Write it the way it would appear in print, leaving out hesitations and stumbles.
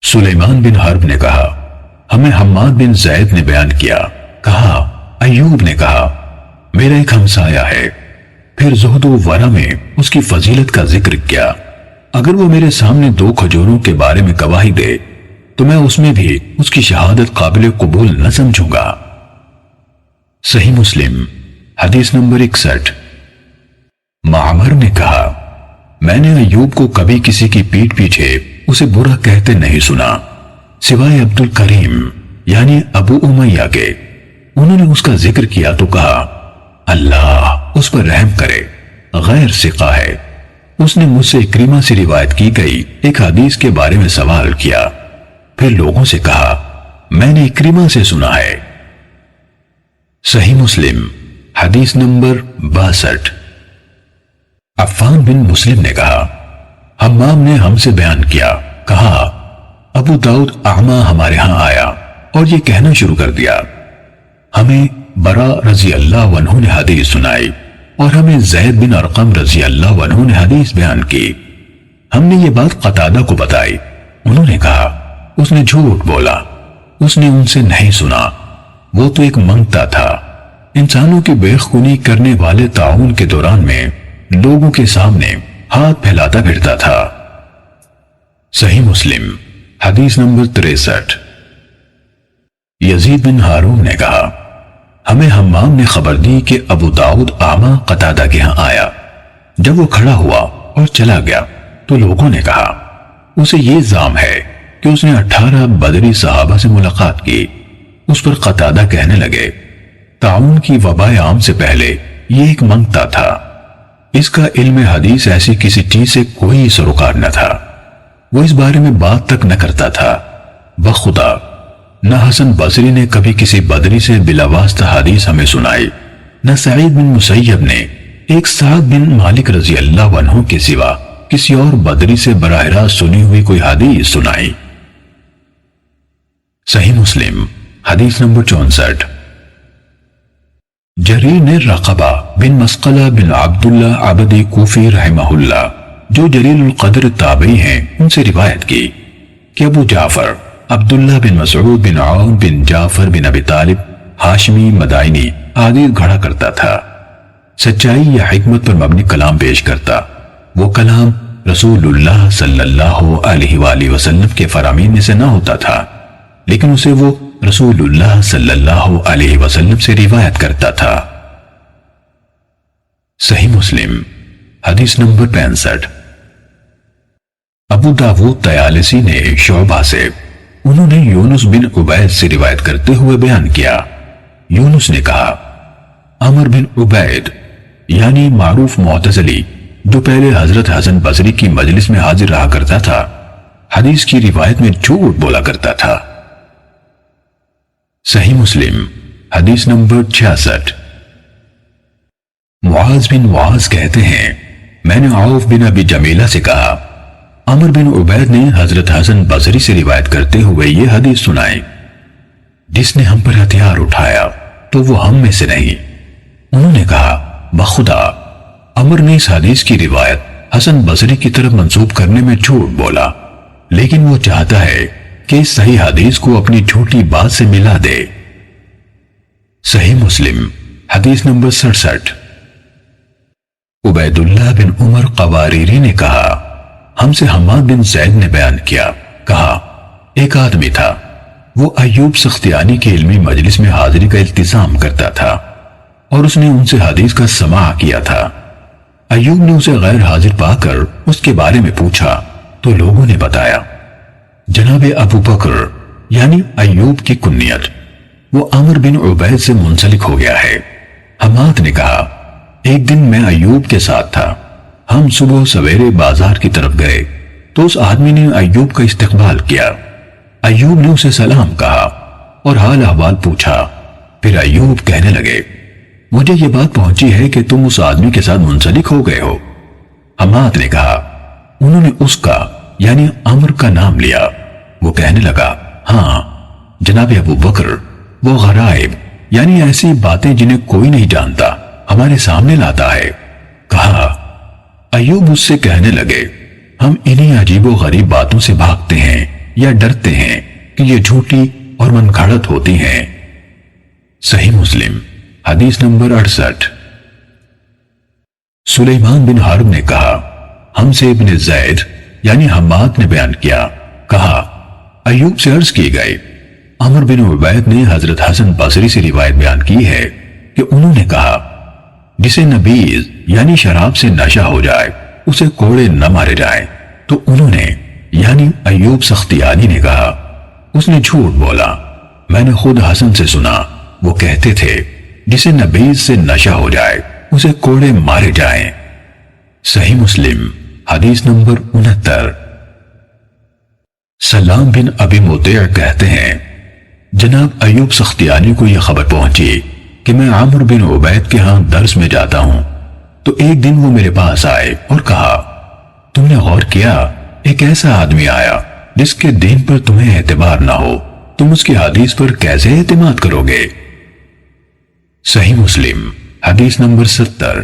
سلیمان بن حرب نے کہا ہمیں حماد بن زید نے بیان کیا، کہا ایوب نے کہا میرا ایک ہمسایہ ہے، پھر زہد و ورع میں اس کی فضیلت کا ذکر کیا، اگر وہ میرے سامنے 2 کھجوروں کے بارے میں گواہی دے تو میں اس میں بھی اس کی شہادت قابل قبول نہ سمجھوں گا۔ صحیح مسلم حدیث نمبر 61۔ معمر نے کہا میں نے ایوب کو کبھی کسی کی پیٹھ پیچھے اسے برا کہتے نہیں سنا سوائے عبد الکریم یعنی ابو امیہ کے، انہوں نے اس کا ذکر کیا تو کہا اللہ اس پر رحم کرے، غیر ثقہ ہے۔ اس نے مجھ سے اکرمہ سے روایت کی گئی ایک حدیث کے بارے میں سوال کیا، پھر لوگوں سے کہا میں نے اکرمہ سے سنا ہے۔ صحیح مسلم حدیث نمبر 62۔ عفان بن مسلم نے کہا حمام نے ہم سے بیان کیا، کہا ابو داؤد اعمہ ہمارے ہاں آیا اور یہ کہنا شروع کر دیا ہمیں برا رضی اللہ عنہ نے حدیث سنائی اور ہمیں زید بن ارقم رضی اللہ عنہ نے حدیث بیان کی۔ ہم نے یہ بات قتادہ کو بتائی، انہوں نے کہا اس نے جھوٹ بولا، اس نے ان سے نہیں سنا، وہ تو ایک منگتا تھا، انسانوں کی بے خونی کرنے والے طاعون کے دوران میں لوگوں کے سامنے ہاتھ پھیلاتا پھرتا تھا۔ صحیح مسلم حدیث نمبر 63۔ یزید بن ہارون نے کہا ہمیں حمام نے خبر دی کہ ابو داؤد اعمہ قتادہ کے ہاں آیا، جب وہ کھڑا ہوا اور چلا گیا تو لوگوں نے کہا اسے یہ الزام ہے کہ اس نے 18 بدری صحابہ سے ملاقات کی۔ اس پر قتادہ کہنے لگے طاعون کی وبا عام سے پہلے یہ ایک منگتا تھا، اس کا علم حدیث ایسی کسی چیز سے کوئی سروکار نہ تھا، وہ اس بارے میں بات تک نہ کرتا تھا۔ بخدا نہ حسن بصری نے کبھی کسی بدری سے بلا واسطہ حدیث ہمیں سنائی، نہ سعید بن مسیب نے ایک سعد بن مالک رضی اللہ عنہ کے سوا کسی اور بدری سے براہ راست سنی ہوئی کوئی حدیث سنائی۔ صحیح مسلم حدیث نمبر 64۔ جریر نے رقبہ بن مسقلہ بن عبداللہ عبدی کوفی رحمہ اللہ جو جلیل القدر تابعی ہیں ان سے روایت کی کہ ابو جعفر عبداللہ بن مسعود بن عون بن جعفر بن ابی طالب ہاشمی مدائنی حدیث گھڑا کرتا تھا، سچائی یا حکمت پر مبنی کلام پیش کرتا، وہ کلام رسول اللہ صلی اللہ علیہ وآلہ وسلم کے فرامین میں سے نہ ہوتا تھا، لیکن اسے وہ رسول اللہ صلی اللہ علیہ وسلم سے روایت کرتا تھا۔ صحیح مسلم حدیث نمبر 65۔ ابو داود طیالسی نے شعبہ سے، انہوں نے یونس بن عبید سے روایت کرتے ہوئے بیان کیا، یونس نے کہا عمر بن عبید یعنی معروف معتزلی جو پہلے حضرت حسن بصری کی مجلس میں حاضر رہا کرتا تھا، حدیث کی روایت میں جھوٹ بولا کرتا تھا۔ صحیح مسلم حدیث نمبر 66۔ معاذ بن معاذ کہتے ہیں میں نے عوف بن ابی جمیلہ سے کہا عمر بن عبید نے حضرت حسن بصری سے روایت کرتے ہوئے یہ حدیث سنائی، جس نے ہم پر ہتھیار اٹھایا تو وہ ہم میں سے نہیں۔ انہوں نے کہا بخدا عمر نے اس حدیث کی روایت حسن بصری کی طرف منسوب کرنے میں جھوٹ بولا، لیکن وہ چاہتا ہے کہ اس صحیح حدیث کو اپنی جھوٹی بات سے ملا دے۔ صحیح مسلم حدیث نمبر 67۔ عبید اللہ بن عمر قواریری نے کہا ہم سے حماد بن زید نے بیان کیا، کہا ایک آدمی تھا، وہ ایوب سختیانی کی علمی مجلس میں حاضری کا التزام کرتا تھا اور اس نے ان سے حدیث کا سماع کیا تھا۔ ایوب نے اسے غیر حاضر پا کر اس کے بارے میں پوچھا تو لوگوں نے بتایا جناب ابو بکر یعنی ایوب کی کنیت، وہ عمر بن عبید سے منسلک ہو گیا ہے۔ حماد نے کہا ایک دن میں ایوب کے ساتھ تھا، ہم صبح سویرے بازار کی طرف گئے تو اس آدمی نے ایوب کا استقبال کیا، ایوب نے اسے سلام کہا اور حال احوال پوچھا، پھر ایوب کہنے لگے مجھے یہ بات پہنچی ہے کہ تم اس آدمی کے ساتھ منسلک ہو گئے ہو۔ حماد نے کہا انہوں نے اس کا یعنی عمر کا نام لیا، وہ کہنے لگا ہاں جناب ابو بکر، وہ غرائب یعنی ایسی باتیں جنہیں کوئی نہیں جانتا ہمارے سامنے لاتا ہے۔ کہا ایوب اس سے کہنے لگے ہم انہی عجیب و غریب باتوں سے بھاگتے ہیں یا ڈرتے ہیں کہ یہ جھوٹی اور من گھڑت ہوتی ہیں۔ صحیح مسلم حدیث نمبر 68۔ سلیمان بن حرب نے کہا، ہم سے ابن زید یعنی حماد نے بیان کیا، کہا ایوب سے عرض کی گئی۔ عمر بن عبید نے حضرت حسن بصری سے روایت بیان کی ہے کہ انہوں نے کہا، جسے نبیذ یعنی شراب سے نشہ ہو جائے اسے کوڑے نہ مارے جائیں، تو انہوں نے یعنی ایوب سختیانی نے کہا، اس نے جھوٹ بولا، میں نے خود حسن سے سنا، وہ کہتے تھے جسے نبیذ سے نشہ ہو جائے اسے کوڑے مارے جائیں۔ صحیح مسلم حدیث نمبر 69۔ سلام بن ابی مطیع کہتے ہیں، جناب ایوب سختیانی کو یہ خبر پہنچی کہ میں عمر بن عبید کے ہاں درس میں جاتا ہوں، تو ایک دن وہ میرے پاس آئے اور کہا، تم نے غور کیا ایک ایسا آدمی آیا جس کے دین پر تمہیں اعتبار نہ ہو، تم اس کی حدیث پر کیسے اعتماد کرو گے؟ صحیح مسلم حدیث نمبر 70۔